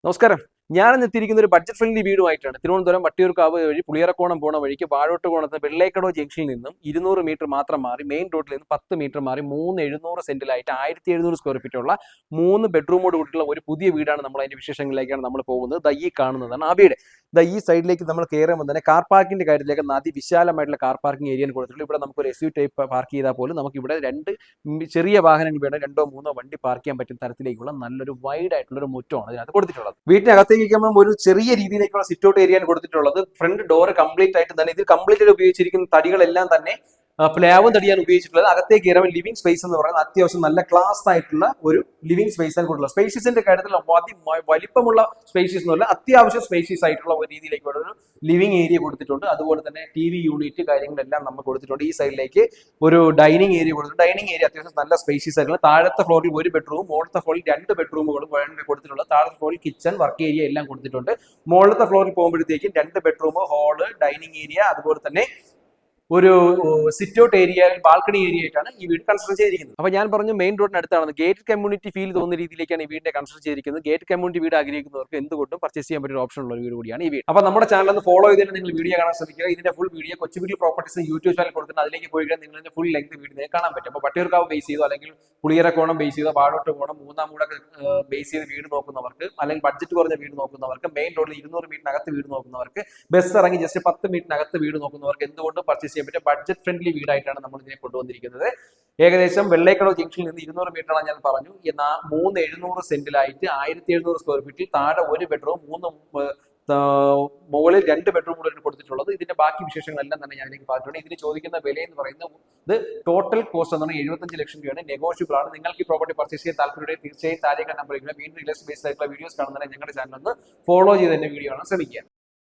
നമസ്കാരം. ഞാനിന്ന് എത്തിയിരിക്കുന്ന ഒരു ബഡ്ജറ്റ് ഫ്രണ്ട്ലി വീടുമായിട്ടാണ്. തിരുവനന്തപുരം വട്ടിയൂർക്കാവ് വഴി പുളിയറക്കോണം പോണ വഴിക്ക് വാഴോട്ടുകോണത്ത് വെള്ളേക്കടോ ജംഗ്ഷനിൽ നിന്നും 200 മീറ്റർ മാത്രം മാറി മെയിൻ റോഡിൽ നിന്ന് 10 മീറ്റർ മാറി 3,700 സെന്റിലായിട്ട് 1,700 സ്ക്വയർ ഫീറ്റ് ഉള്ള 3 ബെഡ്റൂമോട് കൂടിയിട്ടുള്ള ഒരു പുതിയ വീടാണ്. നമ്മൾ അതിന്റെ വിശേഷങ്ങളിലേക്കാണ് നമ്മൾ പോകുന്നത്. ദാ ഈ കാണുന്നതാണ് ആ വീട്. ദാ ഈ സൈഡിലേക്ക് നമ്മൾ കയറുമ്പോൾ തന്നെ കാർ പാർക്കിന്റെ കാര്യത്തിലേക്ക് അതിവിശാലമായിട്ടുള്ള കാർ പാർക്കിംഗ് ഏരിയ കൊടുത്തിട്ടുണ്ട്. ഇവിടെ നമുക്ക് ഒരു SUV ടൈപ്പ് പാർക്ക് ചെയ്താൽ പോലും നമുക്ക് ഇവിടെ രണ്ട് ചെറിയ വാഹനങ്ങൾ വേണം, 2-3 വണ്ടി പാർക്ക് ചെയ്യാൻ പറ്റുന്ന തരത്തിലേക്കുള്ള നല്ലൊരു വൈഡ് ആയിട്ടുള്ള ഒരു മുറ്റമാണ് ഇതിനകത്ത് കൊടുത്തിട്ടുള്ളത്. വീട്ടിനകത്തേക്ക് ഒരു ചെറിയ രീതിയിലേക്കുള്ള സിറ്റ് ഔട്ട് ഏരിയ കൊടുത്തിട്ടുള്ളത്. ഫ്രണ്ട് ഡോർ കംപ്ലീറ്റ് ആയിട്ട് തന്നെ ഇത് കംപ്ലീറ്റ് ആയിട്ട് ഉപയോഗിച്ചിരിക്കുന്ന തടികളെല്ലാം തന്നെ പ്ലാവും തടിയാണ് ഉപയോഗിച്ചിട്ടുള്ളത്. അകത്തേക്ക് കയറുമ്പോൾ ലിവിംഗ് സ്പേസ് എന്ന് പറയുന്നത് അത്യാവശ്യം നല്ല ക്ലാസ് ആയിട്ടുള്ള ഒരു ലിവിംഗ് സ്പേസ് ആണ് കൊടുത്തുള്ളത്. സ്പേഷ്യസിന്റെ കാര്യത്തിൽ വലിപ്പമുള്ള സ്പേഷ്യസ് എന്നല്ല, അത്യാവശ്യം സ്പേഷ്യസ് ആയിട്ടുള്ള ഒരു രീതിയിലേക്കുള്ള ഒരു ലിവിംഗ് ഏരിയ കൊടുത്തിട്ടുണ്ട്. അതുപോലെ തന്നെ TV യൂണിറ്റ് കാര്യങ്ങളെല്ലാം നമ്മൾ കൊടുത്തിട്ടുണ്ട്. ഈ സൈഡിലേക്ക് ഒരു ഡൈനിങ് ഏരിയ കൊടുത്തിട്ടുണ്ട്. ഡൈനിങ് ഏരിയ അത്യാവശ്യം നല്ല സ്പേഷ്യസ് ആയിട്ടുള്ള, താഴത്തെ ഫ്ലോറിൽ ഒരു ബെഡ്റൂം, മുകളിലത്തെ ഫ്ലോറിൽ 2 ബെഡ്റൂമുകളും കൊടുത്തിട്ടുള്ളത്. താഴത്തെ ഫ്ലോറിൽ കിച്ചൺ, വർക്ക് ഏരിയ എല്ലാം കൊടുത്തിട്ടുണ്ട്. മുകളിലത്തെ ഫ്ലോറിൽ പോകുമ്പോഴത്തേക്കും 2 ബെഡ്റൂം, ഹാള്, ഡൈനിങ് ഏരിയ, അതുപോലെ തന്നെ ഒരു sit out area, balcony area ആയിട്ടാണ് ഈ വീട് കൺസ്ട്രക്ട് ചെയ്തിരിക്കുന്നത്. അപ്പൊ ഞാൻ പറഞ്ഞു മെയിൻ റോഡിന് അടുത്താണ്. ഗേറ്റ് കമ്മ്യൂണിറ്റി ഫീൽ തോന്നുന്ന രീതിയിലേക്കാണ് ഈ വീടിന്റെ കൺസ്ട്രക്ട് ചെയ്തിരിക്കുന്നത്. ഗേറ്റ് കമ്മ്യൂണിറ്റി വീട് ആഗ്രഹിക്കുന്നവർക്ക് എന്തുകൊണ്ടും പർച്ചേസ് ചെയ്യാൻ പറ്റിയ ഓപ്ഷൻ ഉള്ള ഒരു വീട് കൂടിയാണ് ഈ വീട്. അപ്പൊ നമ്മുടെ ചാനൽ ഒന്ന് ഫോളോ ചെയ്തിട്ട് നിങ്ങൾ വീഡിയോ കാണാൻ ശ്രമിക്കുക. ഇതിന്റെ ഫുൾ വീഡിയോ കൊച്ചുവീട്ടിൽ പ്രോപ്പർട്ടീസ് യൂട്യൂബ് ചാനൽ കൊടുത്തിട്ട് അതിലേക്ക് പോയി കഴിഞ്ഞാൽ നിങ്ങൾ ഫുൾ ലെങ്ത് വീഡിയോ കാണാൻ പറ്റും. അപ്പൊ വട്ടിയൂർക്കാവ് ബേസ് ചെയ്തോ അല്ലെങ്കിൽ പുളിയറക്കോണം ബേസ് ചെയ്തോ വാഴോട്ടുകോണം മൂന്നാമൂടൊക്കെ ബേസ് ചെയ്ത് വീട് നോക്കുന്നവർക്ക്, അല്ലെങ്കിൽ ബഡ്ജറ്റ് കുറഞ്ഞ വീട് നോക്കുന്നവർക്ക്, മെയിൻ റോഡിൽ 200 മീറ്ററിനകത്ത് വീട് നോക്കുന്നവർക്ക്, ബസ് ഇറങ്ങി ജസ്റ്റ് 10 മീറ്ററിനകത്ത് വീട് നോക്കുന്നവർക്ക് എന്തുകൊണ്ടും പർച്ചേസ് ചെയ്യാൻ പറ്റിയ ബഡ്ജറ്റ് ഫ്രണ്ട്ലി വീടായിട്ടാണ് നമ്മൾ ഇതിനെ കൊണ്ടുവന്നിരിക്കുന്നത്. ഏകദേശം വെള്ളേക്കടോ ജംഗ്ഷനിൽ നിന്ന് 200 മീറ്ററാണ് ഞാൻ പറഞ്ഞു. എന്നാൽ 3,700 സെന്റിലായിട്ട് 1,700 സ്ക്വയർ ഫീറ്റിൽ താഴെ ഒരു ബെഡ്റൂം, മുകളിൽ 2 ബെഡ്റൂം കൂടെ കൊടുത്തിട്ടുള്ളത്. ഇതിന്റെ ബാക്കി വിശേഷങ്ങളെല്ലാം തന്നെ ഞാനിലേക്ക് പറഞ്ഞിട്ടുണ്ട്. ഇതിന് ചോദിക്കുന്ന വില എന്ന് പറയുന്നത് ടോട്ടൽ കോസ്റ്റ് എന്ന് പറഞ്ഞാൽ 75 ലക്ഷം രൂപയാണ്. നെഗോഷ്യബിൾ ആണ്. നിങ്ങൾക്ക് ഈ പ്രോപ്പർട്ടി പർച്ചേസ് ചെയ്യാൻ താല്പര്യം തീർച്ചയായും താഴേക്ക് നമ്പർ വീണ്ടും റിയൽ എസ്റ്റേറ്റ് ബേസ്ഡ് ആയിട്ടുള്ള വീഡിയോസ് കാണുന്നതിന് ഞങ്ങളുടെ ചാനൽ ഒന്ന് ഫോളോ ചെയ്ത് തന്നെ വീഡിയോ കാണാൻ ശ്രമിക്കുക.